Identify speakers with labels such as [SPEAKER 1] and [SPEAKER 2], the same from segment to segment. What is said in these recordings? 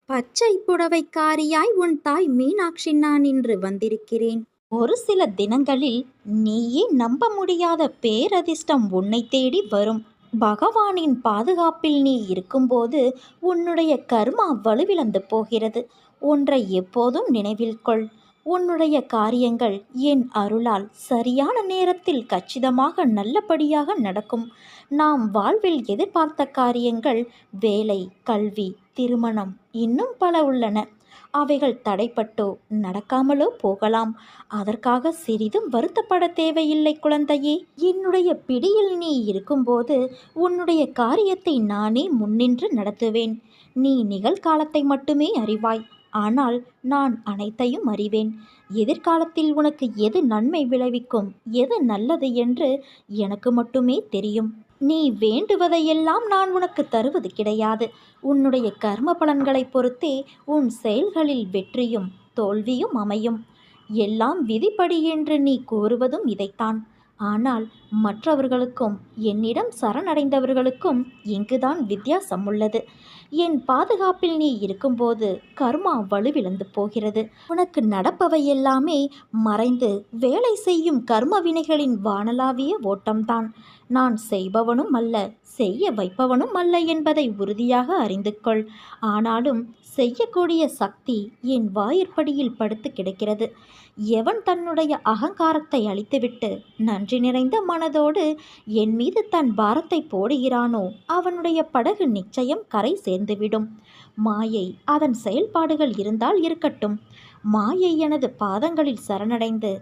[SPEAKER 1] பச்சை புடவைக்காரியாய் உன் தாய் மீனாட்சி நான் இன்று வந்திருக்கிறேன். ஒரு சில தினங்களில் நீயே நம்ப முடியாத பேரதிர்ஷ்டம் உன்னை தேடி வரும். பகவானின் பாதுகாப்பில் நீ இருக்கும்போது உன்னுடைய கர்மா வலுவிழந்து போகிறது. ஒன்றை எப்போதும் நினைவில் கொள். உன்னுடைய காரியங்கள் என் அருளால் சரியான நேரத்தில் கச்சிதமாக நல்லபடியாக நடக்கும். நாம் வாழ்வில் எதிர்பார்த்த காரியங்கள் வேலை, கல்வி, திருமணம் இன்னும் பல உள்ளன. அவைகள் தடைப்பட்டோ நடக்காமலோ போகலாம். அதற்காக சிறிதும் வருத்தப்பட தேவையில்லை குழந்தையே. என்னுடைய பிடியில் நீ இருக்கும்போது உன்னுடைய காரியத்தை நானே முன்னின்று நடத்துவேன். நீ நிகழ்காலத்தை மட்டுமே அறிவாய். ஆனால் நான் அனைத்தையும் அறிவேன். எதிர்காலத்தில் உனக்கு எது நன்மை விளைவிக்கும், எது நல்லது என்று எனக்கு மட்டுமே தெரியும். நீ வேண்டுவதையெல்லாம் நான் உனக்கு தருவது கிடையாது. உன்னுடைய கர்ம பலன்களை பொறுத்தே உன் செயல்களில் வெற்றியும் தோல்வியும் அமையும். எல்லாம் விதிப்படி என்று நீ கூறுவதும் இதைத்தான். ஆனால் மற்றவர்களுக்கும் என்னிடம் சரணடைந்தவர்களுக்கும் இங்குதான் வித்தியாசம் உள்ளது. என் பாதுகாப்பில் நீ இருக்கும்போது கர்மா வலுவிழந்து போகிறது. உனக்கு நடப்பவை எல்லாமே மறைந்து வேலை செய்யும் கர்ம வினைகளின் வானலாவிய ஓட்டம்தான். நான் செய்பவனும் அல்ல, செய்ய வைப்பவனும் அல்ல என்பதை உறுதியாக அறிந்து கொள். ஆனாலும் செய்யக்கூடிய சக்தி என் வாயிற்படியில் படுத்து கிடக்கிறது. எவன் தன்னுடைய அகங்காரத்தை அழித்துவிட்டு நன்றி நிறைந்த மனதோடு என் மீது தன் பாரத்தை போடுகிறானோ அவனுடைய படகு நிச்சயம் கரை சேர்ந்துவிடும். மாயை அதன் செயல்பாடுகள் இருந்தால் இருக்கட்டும். மாயை எனது பாதங்களில் சரணடைந்து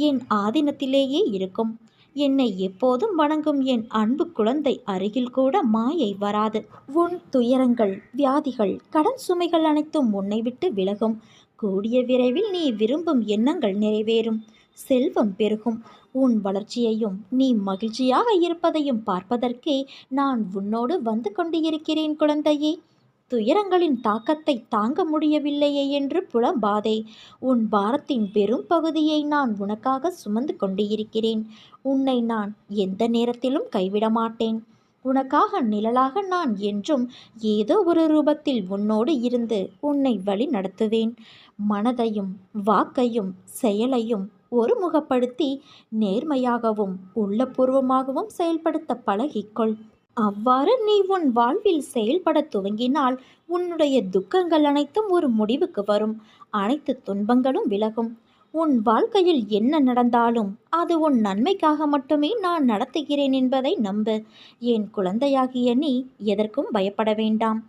[SPEAKER 1] என் ஆதீனத்திலேயே இருக்கும். என்னை எப்போதும் வணங்கும் என் அன்பு குழந்தை அருகில் கூட மாயை வராது. உன் துயரங்கள், வியாதிகள், கடன் சுமைகள் அனைத்தும் உன்னை விட்டு விலகும். கூடிய விரைவில் நீ விரும்பும் எண்ணங்கள் நிறைவேறும். செல்வம் பெருகும். உன் வளர்ச்சியையும் நீ மகிழ்ச்சியாக இருப்பதையும் பார்ப்பதற்கே நான் உன்னோடு வந்து கொண்டு இருக்கிறேன் குழந்தையே. துயரங்களின் தாக்கத்தை தாங்க முடியவில்லையே என்று புலம்பாதே. உன் பாரத்தின் பெரும் பகுதியை நான் உனக்காக சுமந்து கொண்டு இருக்கிறேன். உன்னை நான் எந்த நேரத்திலும் கைவிட மாட்டேன். உனக்காக நிழலாக நான் என்றும் ஏதோ ஒரு ரூபத்தில் உன்னோடு இருந்து உன்னை வழி நடத்துவேன். மனதையும் வாக்கையும் செயலையும் ஒருமுகப்படுத்தி நேர்மையாகவும் உள்ளபூர்வமாகவும் செயல்படுத்த பழகிக்கொள். அவ்வாறு நீ உன் வாழ்வில் செயல்பட துவங்கினால் உன்னுடைய துக்கங்கள் அனைத்தும் ஒரு முடிவுக்கு வரும். அனைத்து துன்பங்களும் விலகும். உன் வாழ்க்கையில் என்ன நடந்தாலும் அது உன் நன்மைக்காக மட்டுமே நான் நடத்துகிறேன் என்பதை நம்பு. என் குழந்தையாகிய நீ எதற்கும் பயப்பட வேண்டாம்.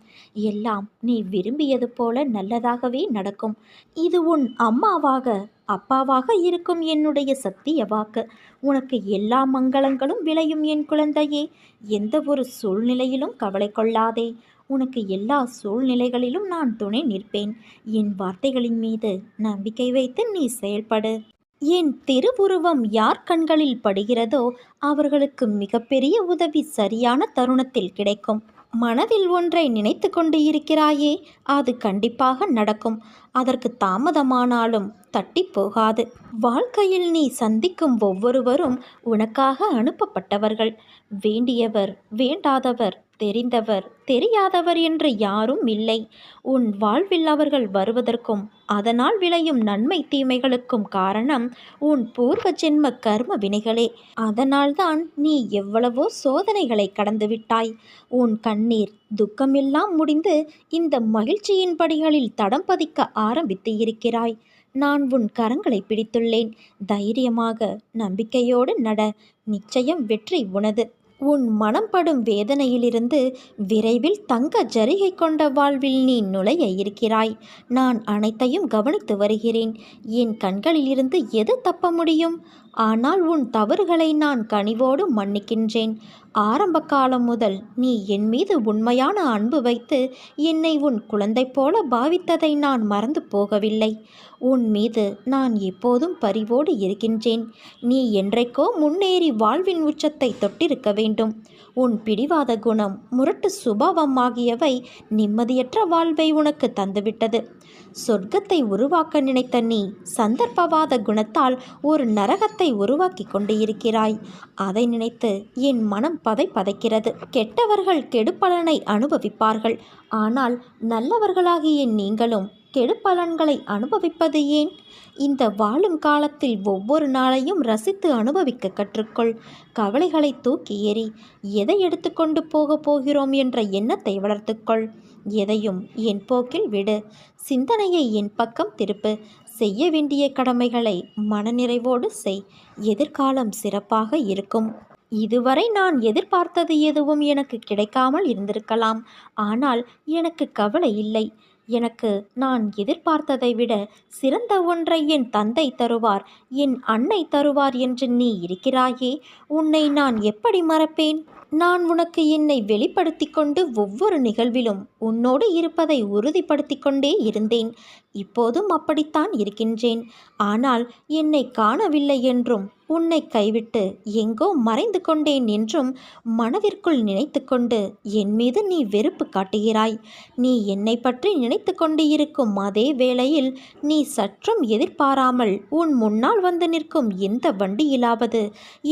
[SPEAKER 1] எல்லாம் நீ விரும்பியது போல நல்லதாகவே நடக்கும். இது உன் அம்மாவாக அப்பாவாக இருக்கும் என்னுடைய சத்திய வாக்கு. உனக்கு எல்லா மங்களங்களும் விளையும் என் குழந்தையே. எந்த ஒரு சூழ்நிலையிலும் கவலை கொள்ளாதே. உனக்கு எல்லா சூழ்நிலைகளிலும் நான் துணை நிற்பேன். என் வார்த்தைகளின் மீது நம்பிக்கை வைத்து நீ செயல்படு. என் திருவுருவம் யார் கண்களில் படுகிறதோ அவர்களுக்கு மிகப்பெரிய உதவி சரியான தருணத்தில் கிடைக்கும். மனதில் ஒன்றை நினைத்து கொண்டு இருக்கிறாயே, அது கண்டிப்பாக நடக்கும். அதற்கு தாமதமானாலும் தட்டி போகாது. வாழ்க்கையில் நீ சந்திக்கும் ஒவ்வொருவரும் உனக்காக அனுப்பப்பட்டவர்கள். வேண்டியவர், வேண்டாதவர், தெரிந்தவர், தெரியாதவர் என்று யாரும் இல்லை. உன் வாழ்வில் அவர்கள் வருவதற்கும் அதனால் விளையும் நன்மை தீமைகளுக்கும் காரணம் உன் பூர்வ ஜென்ம கர்ம வினைகளே. அதனால்தான் நீ எவ்வளவோ சோதனைகளை கடந்து விட்டாய். உன் கண்ணீர், துக்கமெல்லாம் முடிந்து இந்த மகிழ்ச்சியின் படிகளில் தடம் பதிக்க ஆரம்பித்து இருக்கிறாய். நான் உன் கரங்களை பிடித்துள்ளேன். தைரியமாக நம்பிக்கையோடு நட. நிச்சயம் வெற்றி உனது. உன் மனம் படும் வேதனையிலிருந்து விரைவில் தங்க ஜரிகை கொண்ட வாழ்வில் நீ நுழைய இருக்கிறாய். நான் அனைத்தையும் கவனித்து வருகிறேன். என் கண்களிலிருந்து எது தப்ப முடியும்? ஆனால் உன் தவறுகளை நான் கனிவோடு மன்னிக்கின்றேன். ஆரம்ப காலம் முதல் நீ என் மீது உண்மையான அன்பு வைத்து என்னை உன் குழந்தை போல பாவித்ததை நான் மறந்து போகவில்லை. உன் மீது நான் எப்போதும் பரிவோடு இருக்கின்றேன். நீ என்றைக்கோ முன்னேறி வாழ்வின் உச்சத்தை தொட்டிருக்க வேண்டும். உன் பிடிவாத குணம், முரட்டு சுபாவம் ஆகியவை நிம்மதியற்ற வாழ்வை உனக்கு தந்துவிட்டது. சொர்க்கத்தை உருவாக்க நினைத்த நீ சந்தர்ப்பவாத குணத்தால் ஒரு நரகத்தை காலத்தை உருவாக்கி கொண்டு இருக்கிறாய். அதை நினைத்து என் மனம் பதைக்கிறது. கெட்டவர்கள் கெடுபலனை அனுபவிப்பார்கள். ஆனால் நல்லவர்களாகிய நீங்களும் கெடுபலன்களை அனுபவிப்பது ஏன்? இந்த வாழும் காலத்தில் ஒவ்வொரு நாளையும் ரசித்து அனுபவிக்க கற்றுக்கொள். கவலைகளை தூக்கி எறி. எதை எடுத்துக்கொண்டு போகிறோம் என்ற எண்ணத்தை வளர்த்துக்கொள். எதையும் என் போக்கில் விடு. சிந்தனையை என் பக்கம் திருப்பு. செய்ய வேண்டிய கடமைகளை மனநிறைவோடு செய். எதிர்காலம் சிறப்பாக இருக்கும். இதுவரை நான் எதிர்பார்த்தது எதுவும் எனக்கு கிடைக்காமல் இருந்திருக்கலாம். ஆனால் எனக்கு கவலை இல்லை. எனக்கு நான் எதிர்பார்த்ததை விட சிறந்த ஒன்றை என் தந்தை தருவார், என் அன்னை தருவார் என்று நீ இருக்கிறாயே, உன்னை நான் எப்படி மறப்பேன்? நான் உனக்கு என்னை வெளிப்படுத்தி கொண்டு ஒவ்வொரு நிகழ்விலும் உன்னோடு இருப்பதை உறுதிப்படுத்தி கொண்டே இருந்தேன். இப்போதும் அப்படித்தான் இருக்கின்றேன். ஆனால் என்னை காணவில்லை என்றும் உன்னை கைவிட்டு எங்கோ மறைந்து கொண்டேன் என்றும் மனதிற்குள் நினைத்து கொண்டு என் மீது நீ வெறுப்பு காட்டுகிறாய். நீ என்னை பற்றி நினைத்து கொண்டு இருக்கும் அதே வேளையில் நீ சற்றும் எதிர்பாராமல் உன் முன்னால் வந்து நிற்கும் எந்த வண்டியிலாவது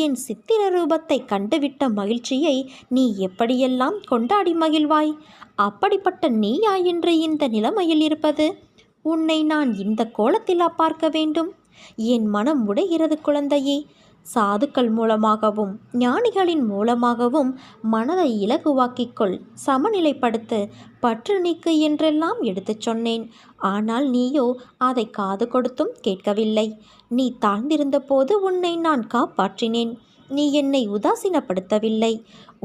[SPEAKER 1] என் சித்திர ரூபத்தை கண்டுவிட்ட மகிழ்ச்சியை நீ எப்படியெல்லாம் கொண்டாடி மகிழ்வாய்? அப்படிப்பட்ட நீயா என்று இந்த நிலைமையில் இருப்பது? உன்னை நான் இந்த கோலத்திலா பார்க்க வேண்டும்? என் மனம் உடைகிறது குழந்தையே. சாதுக்கள் மூலமாகவும் ஞானிகளின் மூலமாகவும் மனதை இலகுவாக்கிக்கொள், சமநிலைப்படுத்து, பற்று நீக்கு என்றெல்லாம் எடுத்துச் சொன்னேன். ஆனால் நீயோ அதை காது கொடுத்தும் கேட்கவில்லை. நீ தாழ்ந்திருந்த போது உன்னை நான் காப்பாற்றினேன். நீ என்னை உதாசீனப்படுத்தவில்லை.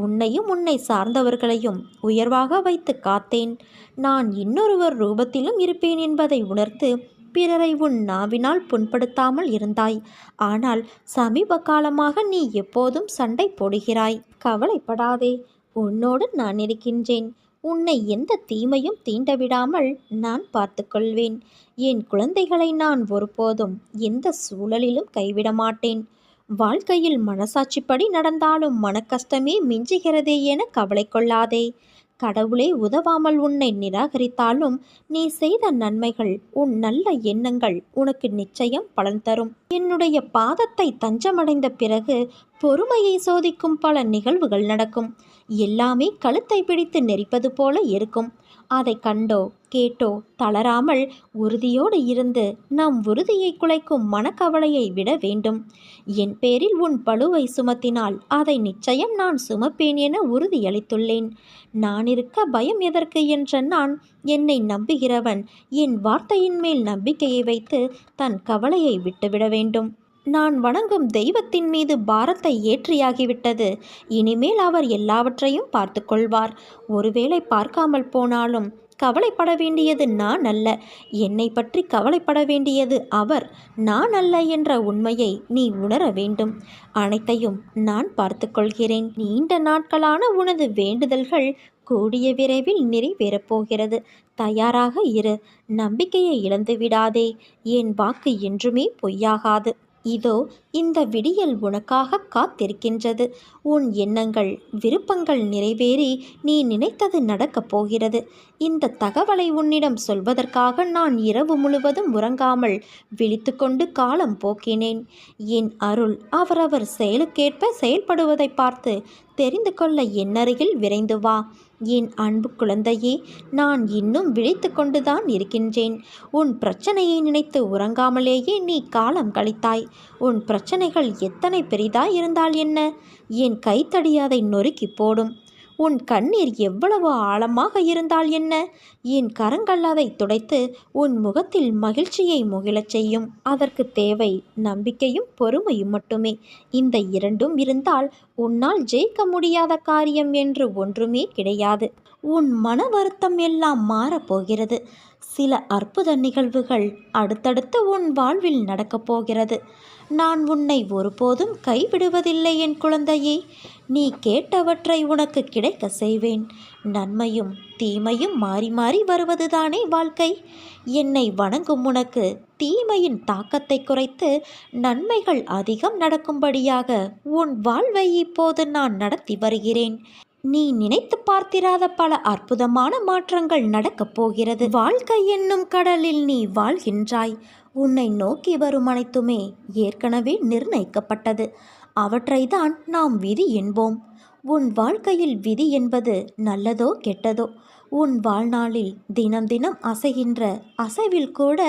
[SPEAKER 1] உன்னையும் உன்னை சார்ந்தவர்களையும் உயர்வாக வைத்து காத்தேன். நான் இன்னொருவர் ரூபத்திலும் இருப்பேன் என்பதை உணர்த்து பிறரை உன் நாவினால் புண்படுத்தாமல் இருந்தாய். ஆனால் சமீப காலமாக நீ எப்போதும் சண்டை போடுகிறாய். கவலைப்படாதே, உன்னோடு நான் இருக்கின்றேன். உன்னை எந்த தீமையும் தீண்டவிடாமல் நான் பார்த்து கொள்வேன். என் குழந்தைகளை நான் ஒருபோதும் எந்த சூழலிலும் கைவிட மாட்டேன். வாழ்க்கையில் மனசாட்சிப்படி நடந்தாலும் மனக்கஷ்டமே மிஞ்சுகிறதே என கவலை கொள்ளாதே. கடவுளே உதவாமல் உன்னை நிராகரித்தாலும் நீ செய்த நன்மைகள், உன் நல்ல எண்ணங்கள் உனக்கு நிச்சயம் பலன் தரும். என்னுடைய பாதத்தை தஞ்சமடைந்த பிறகு பொறுமையை சோதிக்கும் பல நிகழ்வுகள் நடக்கும். எல்லாமே கழுத்தை பிடித்து நெரிப்பது போல இருக்கும். அதை கண்டோ கேட்டோ தளராமல் உறுதியோடு இருந்து நம் உறுதியை குலைக்கும் மனக்கவலையை விட வேண்டும். என் பேரில் உன் பளுவை சுமத்தினால் அதை நிச்சயம் நான் சுமப்பேன் என உறுதியளித்துள்ளேன். நான் இருக்க பயம் எதற்கு என்ற நான், என்னை நம்புகிறவன் என் வார்த்தையின் மேல் நம்பிக்கையை வைத்து தன் கவலையை விட்டுவிட வேண்டும். நான் வணங்கும் தெய்வத்தின் மீது பாரத்தை ஏற்றியாகிவிட்டது. இனிமேல் அவர் எல்லாவற்றையும் பார்த்து கொள்வார். ஒருவேளை பார்க்காமல் போனாலும் கவலைப்பட வேண்டியது நான் அல்ல, என்னை பற்றி கவலைப்பட வேண்டியது அவர், நான் அல்ல என்ற உண்மையை நீ உணர வேண்டும். அனைத்தையும் நான் பார்த்து கொள்கிறேன். நீண்ட நாட்களான உனது வேண்டுதல்கள் கூடிய விரைவில் நிறைவேறப் போகிறது. தயாராக இரு. நம்பிக்கையை இழந்து விடாதே. என் வாக்கு என்றுமே பொய்யாகாது. இதோ இந்த விடியல் உனக்காக காத்திருக்கின்றது. உன் எண்ணங்கள், விருப்பங்கள் நிறைவேறி நீ நினைத்தது நடக்கப் போகிறது. இந்த தகவலை உன்னிடம் சொல்வதற்காக நான் இரவு முழுவதும் உறங்காமல் விழித்து கொண்டு காலம் போக்கினேன். என் அருள் அவரவர் செயலுக்கேற்ப செயல்படுவதை பார்த்து தெரிந்து கொள்ள என்னருகில் விரைந்து வா. என் அன்பு குழந்தையே, நான் இன்னும் விழித்து கொண்டுதான் இருக்கின்றேன். உன் பிரச்சனையை நினைத்து உறங்காமலேயே நீ காலம் கழித்தாய். உன் பிரச்சனைகள் எத்தனை பெரிதாய் இருந்தால் என்ன? என் கைத்தடி அதை நொறுக்கி போடும். உன் கண்ணீர் எவ்வளவு ஆழமாக இருந்தால் என்ன? என் கரங்கள் அதை துடைத்து உன் முகத்தில் மகிழ்ச்சியை முகிழச் செய்யும். அதற்கு தேவை நம்பிக்கையும் பொறுமையும் மட்டுமே. இந்த இரண்டும் இருந்தால் உன்னால் ஜெயிக்க முடியாத காரியம் என்று ஒன்றுமே கிடையாது. உன் மன வருத்தம் எல்லாம் மாறப்போகிறது. சில அற்புத நிகழ்வுகள் அடுத்தடுத்து உன் வாழ்வில் நடக்கப் போகிறது. நான் உன்னை ஒருபோதும் கைவிடுவதில்லை என் குழந்தையே. நீ கேட்டவற்றை உனக்கு கிடைக்க செய்வேன். நன்மையும் தீமையும் மாறி மாறி வருவதுதானே வாழ்க்கை. என்னை வணங்கும் உனக்கு தீமையின் தாக்கத்தை குறைத்து நன்மைகள் அதிகம் நடக்கும்படியாக உன் வாழ்வை இப்போது நான் நடத்தி வருகிறேன். நீ நினைத்து பார்த்திராத பல அற்புதமான மாற்றங்கள் நடக்கப் போகிறது. வாழ்க்கை என்னும் கடலில் நீ வாழ்கின்றாய். உன்னை நோக்கி வரும் அனைத்துமே ஏற்கனவே நிர்ணயிக்கப்பட்டது. அவற்றைத்தான் நாம் விதி என்போம். உன் வாழ்க்கையில் விதி என்பது நல்லதோ கெட்டதோ, உன் வாழ்நாளில் தினம் தினம் அசைகின்ற அசைவில் கூட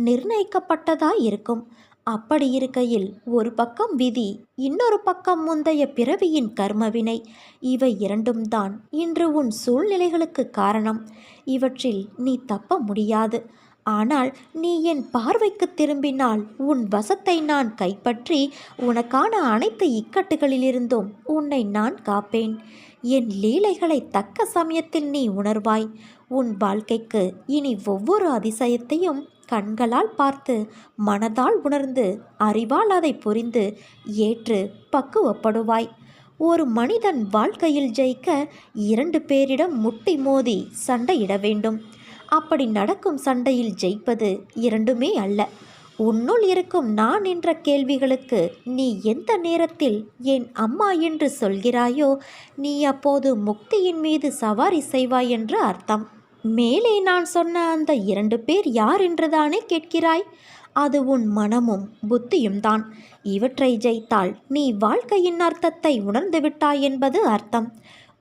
[SPEAKER 1] நிர்ணயிக்கப்பட்டதாய் இருக்கும். அப்படி இருக்கையில் ஒரு பக்கம் விதி, இன்னொரு பக்கம் முந்தைய பிறவியின் கர்மவினை, இவை இரண்டும் தான் இன்று உன் சூழ்நிலைகளுக்கு காரணம். இவற்றில் நீ தப்ப முடியாது. ஆனால் நீ என் பார்வைக்கு திரும்பினால் உன் வசத்தை நான் கைப்பற்றி உனக்கான அனைத்து இக்கட்டுகளிலிருந்தும் உன்னை நான் காப்பேன். என் லீலைகளை தக்க சமயத்தில் நீ உணர்வாய். உன் வாழ்க்கைக்கு இனி ஒவ்வொரு அதிசயத்தையும் கண்களால் பார்த்து மனதால் உணர்ந்து அறிவால் அதை புரிந்து ஏற்று பக்குவப்படுவாய். ஒரு மனிதன் வாழ்க்கையில் ஜெயிக்க 2 பேரிடம் முட்டி மோதி சண்டையிட வேண்டும். அப்படி நடக்கும் சண்டையில் ஜெயிப்பது இரண்டுமே அல்ல. உன்னுள் இருக்கும் நான் என்ற கேள்விகளுக்கு நீ எந்த நேரத்தில் என் அம்மா என்று சொல்கிறாயோ, நீ அப்போது முக்தியின் மீது சவாரி செய்வாய் என்று அர்த்தம். மேலே நான் சொன்ன அந்த 2 பேர் யார் என்றுதானே கேட்கிறாய்? அது உன் மனமும் புத்தியும் தான். இவற்றை ஜெயித்தால் நீ வாழ்க்கையின் அர்த்தத்தை உணர்ந்து விட்டாய் என்பது அர்த்தம்.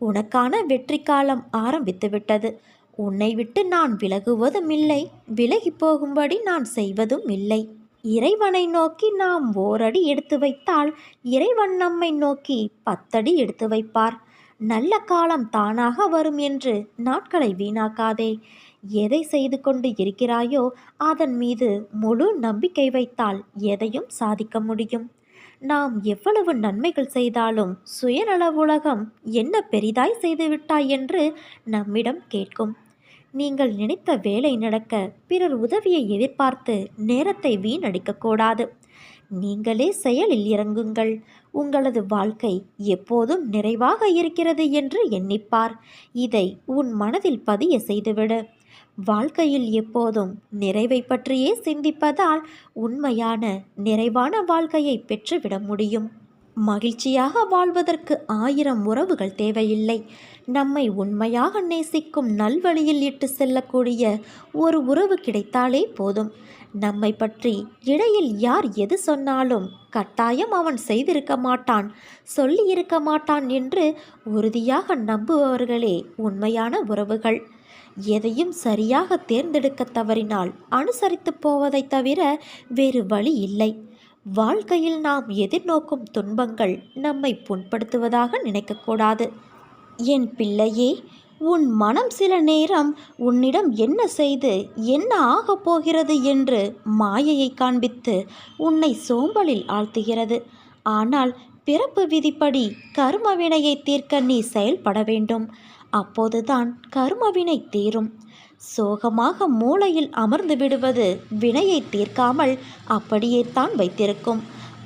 [SPEAKER 1] உனக்கான வெற்றி காலம் ஆரம்பித்து விட்டது. உன்னை விட்டு நான் விலகுவதும் இல்லை, விலகி போகும்படி நான் செய்வதும் இல்லை. இறைவனை நோக்கி நாம் ஓரடி எடுத்து வைத்தால் இறைவன் நம்மை நோக்கி 10 அடி எடுத்து வைப்பார். நல்ல காலம் தானாக வரும் என்று நாட்களை வீணாக்காதே. எதை செய்து கொண்டு இருக்கிறாயோ அதன் மீது முழு நம்பிக்கை வைத்தால் எதையும் சாதிக்க முடியும். நாம் எவ்வளவு நன்மைகள் செய்தாலும் சுயநல உலகம் என்ன பெரிதாய் செய்துவிட்டாய் என்று நம்மிடம் கேட்கும். நீங்கள் நினைத்த வேலை நடக்க பிறர் உதவியை எதிர்பார்த்து நேரத்தை வீணடிக்கக்கூடாது. நீங்களே செயலில் இறங்குங்கள். உங்களது வாழ்க்கை எப்போதும் நிறைவாக இருக்கிறது என்று எண்ணிப்பார். இதை உன் மனதில் பதிய செய்துவிடு. வாழ்க்கையில் எப்போதும் நிறைவை பற்றியே சிந்திப்பதால் உண்மையான நிறைவான வாழ்க்கையை பெற்றுவிட முடியும். மகிழ்ச்சியாக வாழ்வதற்கு 1000 உறவுகள் தேவையில்லை. நம்மை உண்மையாக நேசிக்கும் நல்வழியில் இட்டு செல்லக்கூடிய ஒரு உறவு கிடைத்தாலே போதும். நம்மை பற்றி இடையில் யார் எது சொன்னாலும் கட்டாயம் அவன் செய்திருக்க மாட்டான், சொல்லியிருக்க மாட்டான் என்று உறுதியாக நம்புபவர்களே உண்மையான உறவுகள். எதையும் சரியாக தேர்ந்தெடுக்க தவறினால் அனுசரித்து போவதை தவிர வேறு வழி இல்லை. வாழ்க்கையில் நாம் எதிர்நோக்கும் துன்பங்கள் நம்மை புண்படுத்துவதாக நினைக்கக்கூடாது. என் பிள்ளையே, உன் மனம் சில நேரம் உன்னிடம் என்ன செய்து என்ன ஆகப் போகிறது என்று மாயையை காண்பித்து உன்னை சோம்பலில் ஆழ்த்துகிறது. ஆனால் பிறப்பு விதிப்படி கர்மவினையை தீர்க்க நீ செயல்பட வேண்டும். அப்போதுதான் கர்மவினை தீரும். சோகமாக மூளையில் அமர்ந்து விடுவது வினையை தீர்க்காமல் அப்படியே தான் வைத்திருக்கும்.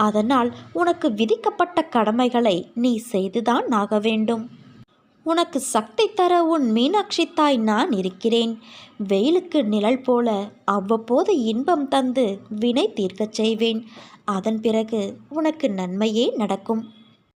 [SPEAKER 1] அதனால் உனக்கு விதிக்கப்பட்ட கடமைகளை நீ செய்துதான் ஆக வேண்டும். உனக்கு சக்தி தர உன் மீனாட்சி தாய் நான் இருக்கிறேன். வெயிலுக்கு நிழல் போல அவ்வப்போது இன்பம் தந்து வினை தீர்க்கச் செய்வேன். அதன் பிறகு உனக்கு நன்மையே நடக்கும்.